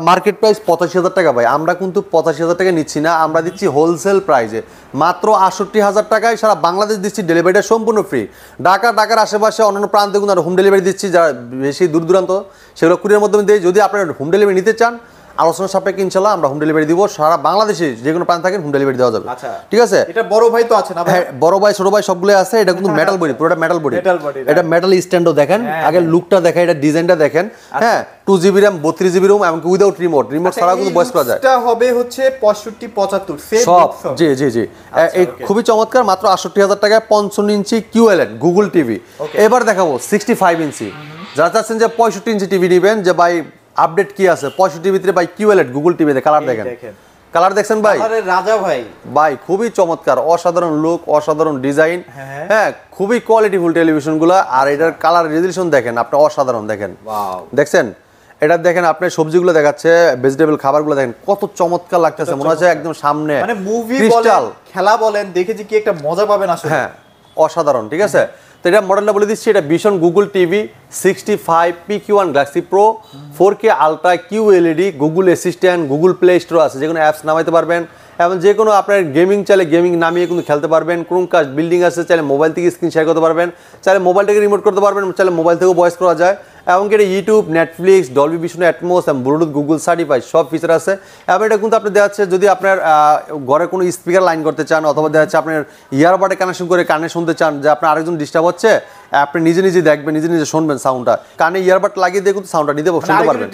Speaker 2: মার্কেট প্রাইস 85,000 টাকা ভাই, আমরা কিন্তু 85,000 টাকা নিচ্ছি না, আমরা দিচ্ছি হোলসেল প্রাইসে মাত্র 68,000 টাকায় সারা বাংলাদেশ দিচ্ছি, ডেলিভারিটা সম্পূর্ণ ফ্রি। ঢাকার আশেপাশে অন্যান্য প্রান্তে কিন্তু হোম ডেলিভারি দিচ্ছি, যারা বেশি দূর দূরান্ত সেগুলো কুরিয়ার মাধ্যমে দিই। যদি আপনারা হোম ডেলিভারি নিতে চান, আলোচনা সাপেক্ষে ইনশাআল্লাহ আমরা হোম ডেলিভারি দিব, সারা বাংলাদেশে যে কোনো প্রান্ত থাকেন হোম ডেলিভারি দেওয়া যাবে, ঠিক আছে?
Speaker 1: এটা বড় ভাই তো আছে না?
Speaker 2: হ্যাঁ, বড় ভাই ছোট ভাই সবগুলো আছে। এটা কিন্তু মেটাল বডি, পুরোটা মেটাল বডি, এটা মেটাল স্ট্যান্ডও দেখেন, আগে লুকটা দেখেন, এটা ডিজাইনটা দেখেন। হ্যাঁ, 2GB RAM 32GB রোম, এবং উইদাউট রিমোট ছাড়া কিন্তু ভয়েস করা যায়।
Speaker 1: এটা হবে হচ্ছে 65-75
Speaker 2: সব, জি জি জি, এই খুবই চমৎকার, মাত্র 68,000 টাকায় 55 ইঞ্চি কিউএলইডি গুগল টিভি। এবার দেখাবো 65 ইঞ্চি, যারা চাচ্ছেন যে 65 ইঞ্চি টিভি নেবেন, যে ভাই আপডেট কি আছে 65 ভিতরে, ভাই কিউএলইডি গুগল টিভিতে কালার দেখেন, কালার দেখছেন ভাই,
Speaker 1: আরে রাজা ভাই,
Speaker 2: ভাই খুবই চমৎকার, অসাধারণ লুক, অসাধারণ ডিজাইন, হ্যাঁ খুবই কোয়ালিটিফুল টেলিভিশনগুলো। আর এটার কালার রেজলিউশন দেখেন আপনি, অসাধারণ দেখেন, দেখছেন? এটা দেখেন আপনি সবজিগুলো দেখাচ্ছে, ভেজিটেবল খাবারগুলো দেখেন কত চমৎকার লাগতেছে, মনে হচ্ছে একদম সামনে,
Speaker 1: মানে মুভি বলেন, খেলা বলেন, দেখেছি কি একটা মজা পাবেন আসলে।
Speaker 2: হ্যাঁ, অসাধারণ, ঠিক আছে? তো এটা মডেলটা বলে দিচ্ছি, এটা vision Google TV 65 PQ1 Galaxy pro 4K ultra QLED, Google Assistant, Google Play store আছে, যে কোনো অ্যাপস নামাইতে পারবেন, এবং যে কোনো আপনার গেমিং চাইলে গেমিং নামিয়ে কিন্তু খেলতে পারবেন। ক্রোমকাস্ট বিল্ডিং আছে, চাইলে মোবাইল থেকে স্ক্রিন শেয়ার করতে পারবেন, চাইলে মোবাইল থেকে রিমোট করতে পারবেন, চাইলে মোবাইল থেকেও ভয়েস করা যায়। এবং এটা YouTube, Netflix, Dolby Vision, Atmos এবং ব্লুটুথ গুগল সার্টিফাইড সব ফিচার আছে। এবং এটা কিন্তু আপনি দেখা যাচ্ছে যদি আপনার ঘরে কোনো স্পিকার লাইন করতে চান অথবা দেখা যাচ্ছে আপনার ইয়ারবাডে কানেকশন করে কানে শুনতে চান যে আপনার আরেকজন ডিস্টার্ব হচ্ছে, আপনি নিজে নিজে দেখবেন, নিজে নিজে শুনবেন সাউন্ডটা, কানে ইয়ারবাড লাগিয়ে দিয়ে কিন্তু সাউন্ডটা নিতে শুনতে পারবেন,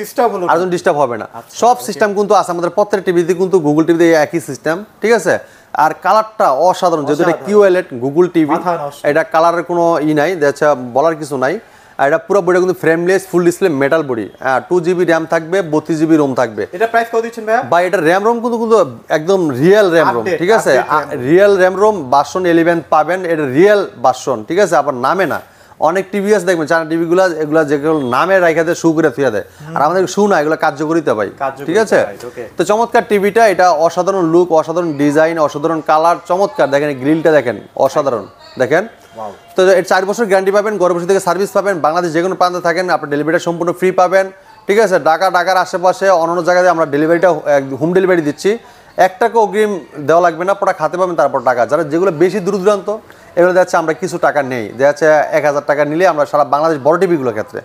Speaker 2: আরেকজন ডিস্টার্ব হবে না। সব সিস্টেম কিন্তু আছে আমাদের প্রত্যেকটা টিভিতে, কিন্তু গুগল টিভিতে একই সিস্টেম, ঠিক আছে। আর কালারটা অসাধারণ, যেহেতু এটা কিউএলএড গুগল টিভি, এটা কালারের কোনো নাই, দেখা বলার কিছু নাই। আর এটা পুরো বডিটা কিন্তু frameless full display metal body, 2GB RAM থাকবে, 32GB রোম থাকবে।
Speaker 1: এটা প্রাইস কত দিচ্ছেন ভাই? ভাই
Speaker 2: এটা র্যাম রোম কিন্তু একদম রিয়েল র্যাম রোম, ঠিক আছে। রিয়েল র্যাম রোম ভার্সন 11 পাবেন, এটা রিয়েল ভার্সন, ঠিক আছে। আবার নামে না, অনেক টিভি আছে দেখবেন চায়না টিভিগুলো, এগুলা যেগুলো নামে রাখা দেয়, শু করে থুয়ে দেয়, আর আমাদের শু না, এগুলো কার্যকরিতা পাই, ঠিক আছে। তো চমৎকার টিভিটা, এটা অসাধারণ লুক, অসাধারণ ডিজাইন, অসাধারণ কালার, চমৎকার। দেখেন গ্রিলটা দেখেন, অসাধারণ, দেখেন। তো এর 4 বছর গ্যারান্টি পাবেন, ঘরে বসে থেকে সার্ভিস পাবেন, বাংলাদেশ যে কোনো প্রান্তে থাকেন আপনি ডেলিভারিটা সম্পূর্ণ ফ্রি পাবেন, ঠিক আছে। ঢাকার আশেপাশে অন্য জায়গায় আমরা ডেলিভারিটা হোম ডেলিভারি দিচ্ছি, 1 টাকা অগ্রিম দেওয়া লাগবে না, প্রোডাক্ট হাতে পাবেন তারপর টাকা। যারা যেগুলো বেশি দূর দূরান্ত এগুলো দেখা যাচ্ছে আমরা কিছু টাকা নেই, দেখা যাচ্ছে 1000 টাকা নিলে আমরা সারা বাংলাদেশ বড় টিভিগুলোর ক্ষেত্রে,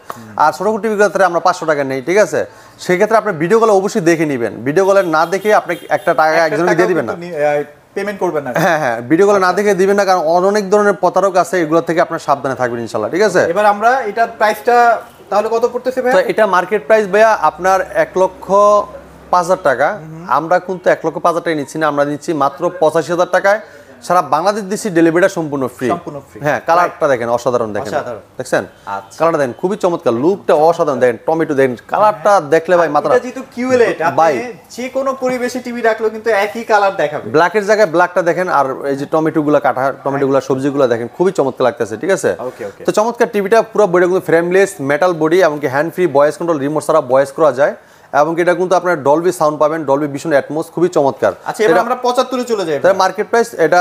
Speaker 2: আর ছোটো টিভিগুলোর ক্ষেত্রে আমরা 500 টাকা নেই, ঠিক আছে। সেক্ষেত্রে আপনি ভিডিও কলে অবশ্যই দেখে নেবেন, ভিডিও কলে না দেখে আপনি 1 টাকা একজনকে দিয়ে দিবেন না,
Speaker 1: পেমেন্ট করবেন না।
Speaker 2: হ্যাঁ, ভিডিও কলে না দেখে দিবেন না, কারণ অনেক ধরনের প্রতারক আছে, এগুলো থেকে আপনার সাবধানে থাকবেন ইনশাআল্লাহ, ঠিক আছে।
Speaker 1: এবার আমরা এটার প্রাইসটা তাহলে কত পড়তেছে ভাই?
Speaker 2: তো এটা মার্কেট প্রাইস ভাইয়া আপনার 1,05,000 টাকা। আমরা কিন্তু 1,05,000 টাকা নিচ্ছি না, আমরা নিচ্ছি মাত্র 85,000 টাকায়। সারা বাংলাদেশ দিচ্ছি, ডেলিভারিটা সম্পূর্ণ ফ্রি। হ্যাঁ, কালারটা দেখেন অসাধারণ, দেখেন, দেখছেন কালারটা দেখেন, খুবই চমৎকার, লুকটা অসাধারণ, দেখেন টমেটো, দেখেন কালারটা দেখলে ভাই মাথা।
Speaker 1: এটা যেহেতু কিউএলএড, আপনি যে কোনো পরিবেশে টিভি রাখলেও কিন্তু একই কালার দেখাবে,
Speaker 2: ব্ল্যাকের জায়গায় ব্ল্যাকটা দেখেন, আর এই যে টমেটোগুলো কাটা, টমেটোগুলো সবজিগুলো দেখেন, খুবই চমৎকার লাগতেছে, ঠিক আছে। তো চমৎকার টিভিটা, পুরো বডি কিন্তু ফ্রেমলেস মেটাল বডি, এমনকি hand free voice control, remote ছাড়া ভয়েস করা যায়, এবং এটা কিন্তু আপনার ডলবি সাউন্ড পাবেন, ডলবি ভিশন, অ্যাটমোস, খুবই চমৎকার।
Speaker 1: আচ্ছা, এবার আমরা 75 এ চলে যাই।
Speaker 2: তার মার্কেট প্রাইস এটা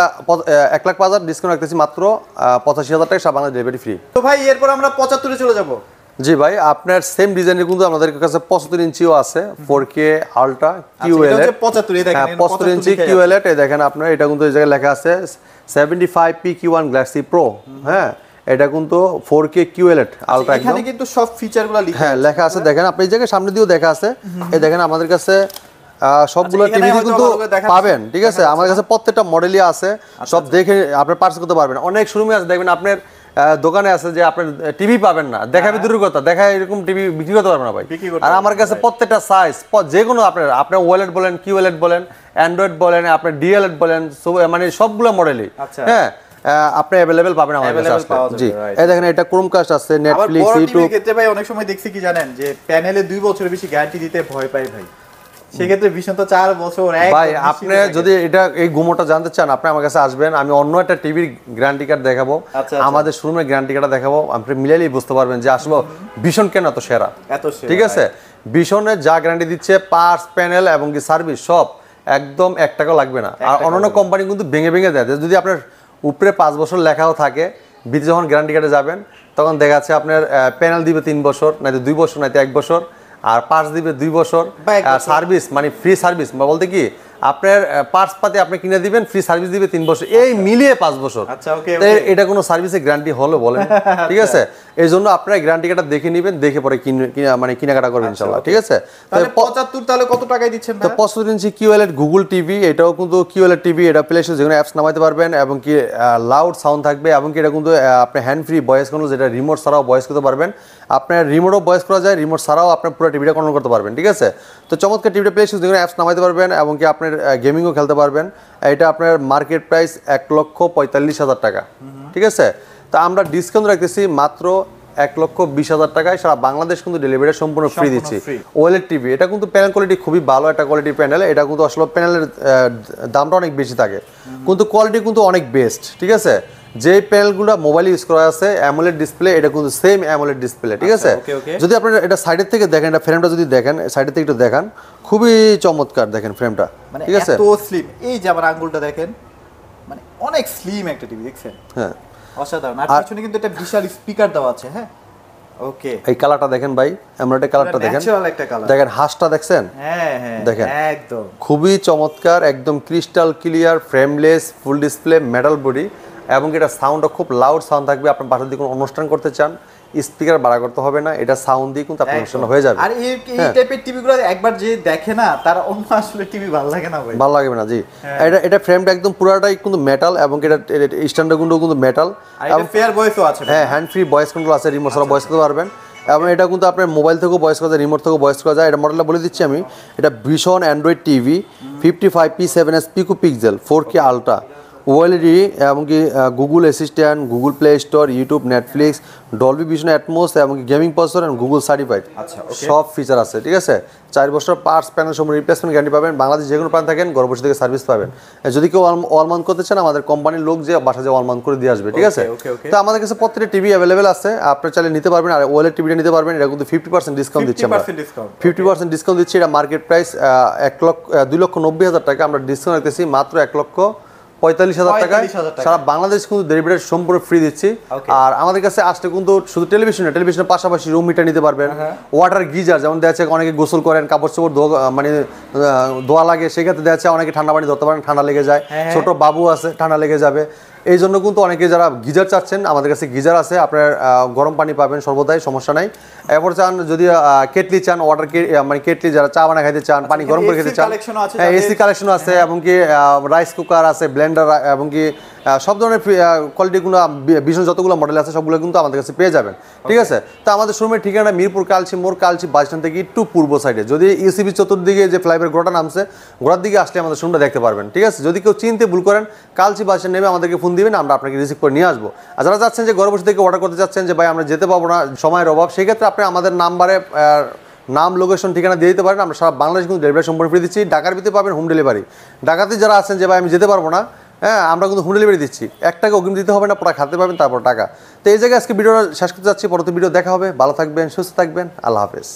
Speaker 2: 1,05,000, ডিসকাউন্ট রাখতেছি মাত্র 85,000 টাকা, সারা বাংলাদেশ ডেলিভারি ফ্রি।
Speaker 1: তো ভাই এরপর আমরা 75 এ চলে যাব।
Speaker 2: জি ভাই, আপনার সেম ডিজাইনের কিন্তু আমাদের কাছে 75 ইঞ্চিও আছে, 4K আলট্রা কিউএলএড,
Speaker 1: 75 এই দেখেন,
Speaker 2: 75 ইঞ্চি কিউএলএড, এই দেখেন আপনার, এটা কিন্তু এই জায়গায় লেখা আছে 75PQ1 গ্যালাক্সি প্রো, হ্যাঁ, এটা কিন্তু 4K QLED আলট্রা,
Speaker 1: এখানে কিন্তু সব ফিচারগুলো
Speaker 2: লেখা আছে, দেখেন আপনি এই জায়গায় সামনে দিয়েও দেখা আছে, এই দেখেন আমাদের কাছে সবগুলো টিভি কিন্তু পাবেন, ঠিক আছে। আমার কাছে প্রত্যেকটা মডেলই আছে, সব দেখে আপনি পারচেজ করতে পারবেন। অনেক শোরুমে আছে দেখবেন আপনার দোকানে আছে যে আপনার টিভি পাবেন না, দেখাবে দূরের কথা, দেখা এরকম টিভি বিক্রি করতে পারবেন না ভাই। আর আমার কাছে প্রত্যেকটা সাইজ, যে কোনো আপনার ওয়েলেট বলেন, কিউএলএড বলেন, অ্যান্ড্রয়েড বলেন, আপনার ডিএলএড বলেন, মানে সবগুলো মডেলই, হ্যাঁ, আপনি अवेलेबल পাবেন আমাদের কাছে আসলে। জি, এই দেখেন এটা ক্রোমকাস্ট আছে, নেটফ্লিক্স, ইউটিউব।
Speaker 1: ক্ষেত্রে ভাই অনেক সময় দেখছি কি জানেন, যে প্যানেলে 2 বছরের বেশি গ্যারান্টি দিতে ভয় পাই ভাই, সেক্ষেত্রে ভীষণ তো 4 বছর
Speaker 2: ভাই। আপনি যদি এটা এই গুমোটা জানতে চান, আপনি আমার কাছে আসবেন, আমি অন্য একটা টিভির গ্যারান্টি কার্ড দেখাবো, আমাদের শোরুমের গ্যারান্টি কার্ডটা দেখাবো, আপনি মিলাইলেই বুঝতে পারবেন যে আসলে ভীষণ কেন এত সেরা, ঠিক আছে। ভীষণের যা গ্যারান্টি দিচ্ছে, পার্টস, প্যানেল এবং কি সার্ভিস, সব একদম 1 টাকা লাগবে না। আর অন্যান্য কোম্পানি কিন্তু ভেঙে ভেঙে দেয়, যদি আপনার উপরে 5 বছর লেখাও থাকে, ভিতরে যখন গ্যারান্টি কার্ডে যাবেন তখন দেখা যাচ্ছে আপনার প্যানেল দিবে 3 বছর, নাইতো 2 বছর, নাইতো 1 বছর, আর পার্টস দিবে 2 বছর, সার্ভিস মানে ফ্রি সার্ভিস, বলতে কি আপনার পার্টস পাতে আপনি কিনে দিবেন, ফ্রি সার্ভিস দিবে 3 বছর, এই মিলিয়ে 5 বছর। এটা কোনো সার্ভিসের গ্যারান্টি হলো বলেন, ঠিক আছে। এই জন্য আপনারা গ্যারান্টি কার্ডটা দেখে নেবেন, দেখে পরে মানে কেনাকাটা করবেন ইনশাআল্লাহ, ঠিক আছে।
Speaker 1: তাহলে 75 তাহলে কত টাকায় দিচ্ছেন ভাই?
Speaker 2: তো 75 ইঞ্চি কিউএলএড গুগল টিভি, এটাও কিন্তু কিউএলএড টিভি, এটা প্লে স্টোরে যেকোনো অ্যাপস নামাইতে পারবেন, এবং কি লাউড সাউন্ড থাকবে, এবং কি এটা কিন্তু আপনি হ্যান্ড ফ্রি ভয়েস কন্ট্রোল, যেটা রিমোট ছাড়াও ভয়েস করতে পারবেন, আপনার রিমোটও ভয়েস করা যায়, রিমোট ছাড়াও আপনার পুরো টিভিটা কন্ট্রোল করতে পারবেন, ঠিক আছে। তো চমৎকার টিভিটা প্লে স্টোরে যেকোনো অ্যাপস নামাইতে পারবেন, এবং কি আপনার গেমিংও খেলতে পারবেন। এটা আপনার মার্কেট প্রাইস 1,45,000 টাকা, ঠিক আছে। তা আমরা ডিসকাউন্ট রাখতেছি মাত্র 1,20,000 টাকায়, সারা বাংলাদেশ কিন্তু ডেলিভারি সম্পূর্ণ ফ্রি দিচ্ছি। ওএলইডি টিভি, এটা কিন্তু প্যানেল কোয়ালিটি খুবই ভালো একটা কোয়ালিটির প্যানেল, এটা কিন্তু আসলে প্যানেলের দামটা অনেক বেশি থাকে, কিন্তু কোয়ালিটি কিন্তু অনেক বেস্ট, ঠিক আছে। যে প্যানেলগুলো মোবাইলে ইউজ করা আছে অ্যামোলেড ডিসপ্লে, এটা কিন্তু সেম অ্যামোলেড ডিসপ্লে, ঠিক আছে। যদি আপনারা এটা সাইডের থেকে দেখেন, এটা ফ্রেমটা যদি দেখেন, সাইডের থেকে একটু দেখান, খুবই চমৎকার দেখেন ফ্রেমটা, ঠিক আছে।
Speaker 1: এত স্লিম, এই যে আমার আঙ্গুলটা দেখেন, মানে অনেক স্লিম একটা টিভি, দেখছেন, হ্যাঁ, অসাধারণ। আর পিছনে কিন্তু একটা বিশাল স্পিকার দেওয়া আছে, হ্যাঁ, ওকে,
Speaker 2: এই কালারটা দেখেন ভাই, এমরাল্ড কালারটা দেখেন,
Speaker 1: ন্যাচারাল একটা কালার।
Speaker 2: দেখেন হাঁসটা দেখছেন,
Speaker 1: হ্যাঁ হ্যাঁ
Speaker 2: দেখেন
Speaker 1: একদম
Speaker 2: খুবই চমৎকার, একদম crystal clear, frameless, full display, metal body, এবং এটা সাউন্ডটা খুব লাউড সাউন্ড থাকবে। আপনার বাসায় যদি কোনো অনুষ্ঠান করতে চান স্পিকার ভাড়া করতে হবে না, এটা সাউন্ড দিয়ে কিন্তু আপনার অনুষ্ঠান হয়ে যাবে।
Speaker 1: আর এই টাইপের টিভিগুলো একবার যে দেখে না তার অন্য আসলে টিভি ভালো লাগে না ভাই,
Speaker 2: ভালো লাগবে না জি। এটা ফ্রেমটা একদম পুরাটাই কিন্তু মেটাল, এবং এটা স্ট্যান্ডার্ড গুলো কিন্তু মেটাল,
Speaker 1: এবং ফেয়ার ভয়েসও আছে।
Speaker 2: হ্যাঁ, হ্যান্ড ফ্রি ভয়েস কন্ট্রোল আছে, রিমোট ছাড়া ভয়েস করতে পারবেন, এবং এটা কিন্তু আপনার মোবাইল থেকেও ভয়েস করা যায়, রিমোট থেকেও ভয়েস করা যায়। এটা মডেলটা বলে দিচ্ছি আমি, এটা Vision Android TV 55P7S Pico Pixel 4K ultra OLED, এমনকি Google Assistant, Google Play Store, YouTube, Netflix, Dolby Vision Atmos, এমনকি gaming processor and Google certified, সব ফিচার আছে। ঠিক আছে, 4 বছর পার্টস প্যানেল সম্পূর্ণ রিপ্লেসমেন্ট গ্যারান্টি পাবেন, বাংলাদেশ যে কোনো প্রান্ত থাকেন ঘর বসে থেকে সার্ভিস পাবেন। যদি কেউ ওয়াল মাউন্ট করতে চান আমাদের কোম্পানির লোক যে বাসা যে ওয়াল মাউন্ট করে দিয়ে আসবে। ঠিক আছে, তো আমাদের কাছে প্রত্যেকটা টিভি অ্যাভেলেবেল আছে, আপনি চাইলে নিতে পারবেন। আর ওএলইডি টিভিটা নিতে পারবেন, এটা কিন্তু 50% ডিসকাউন্ট দিচ্ছি আমরা, 50% ডিসকাউন্ট দিচ্ছি। এটা মার্কেট প্রাইস 2,90,000 টাকা, আমরা ডিসকাউন্ট রাখতেছি মাত্র 1,45,000 টাকায়। সারা বাংলাদেশ কিন্তু ডেলিভারি সম্পূর্ণ ফ্রি দিচ্ছি। আর আমাদের কাছে আসলে কিন্তু শুধু টেলিভিশনের পাশাপাশি রুম মিটার নিতে পারবেন, ওয়াটার গিজার, যেমন দেখা যাচ্ছে অনেকে গোসল করেন, কাপড় চোপড় মানে ধোয়া লাগে, সেক্ষেত্রে দেখা যাচ্ছে অনেকে ঠান্ডা পানি ধরতে পারেন, ঠান্ডা লেগে যায়, ছোট বাবু আছে ঠান্ডা লেগে যাবে, এই জন্য কিন্তু অনেকে যারা গিজার চাচ্ছেন আমাদের কাছে গিজার আছে, আপনার গরম পানি পাবেন সর্বদাই, সমস্যা নাই। এরপর চান যদি কেটলি চান, ওয়াটার মানে কেটলি যারা চা বানা খাইতে চান, পানি গরম করে খেতে চান, হ্যাঁ এসি কালেকশন আছে, এমনকি রাইস কুকার আছে, ব্লেন্ডার, এমনকি সব ধরনের কোয়ালিটিগুলো ভীষণ যতগুলো মডেল আছে সবগুলো কিন্তু আমাদের কাছে পেয়ে যাবেন। ঠিক আছে, তো আমাদের শোরুমের ঠিকানা মিরপুর কালচি মোড়, কালচি বাস স্ট্যান্ড থেকে একটু পূর্ব সাইডে, যদি ইসিবি চতুর্দিকে যে ফ্লাইওভার গোড়াটা নামছে গোড়ার দিকে আসলে আমাদের শোরুমটা দেখতে পারবেন। ঠিক আছে, যদি কেউ চিনতে ভুল করেন কালচি বাস স্ট্যান্ড নেমে আমাদেরকে ফোন দিবেন, আমরা আপনাকে রিসিভ করে নিয়ে আসবো। আর যারা চাচ্ছেন যে ঘরে বসে থেকে অর্ডার করতে চাচ্ছেন যে ভাই আমরা যেতে পারবো না, সময়ের অভাব, সেক্ষেত্রে আপনি আমাদের নাম্বারে নাম, লোকেশন, ঠিকানা দিয়ে দিতে পারেন, আমরা সারা বাংলাদেশ কিন্তু ডেলিভারি সম্পূর্ণ ফ্রি দিচ্ছি। ঢাকার ভিতরে পাবেন হোম ডেলিভারি। ঢাকাতে যারা আছেন যে ভাই আমি যেতে পারবো না, হ্যাঁ আমরা কিন্তু হোম ডেলিভারি দিচ্ছি, 1 টাকা অগ্রিম দিতে হবে না, পুরো খাতে পাবেন তারপর টাকা। তো এই জায়গায় আজকে ভিডিওটা শেষ করতে যাচ্ছি, পরবর্তী ভিডিও দেখা হবে। ভালো থাকবেন, সুস্থ থাকবেন, আল্লাহ হাফেজ।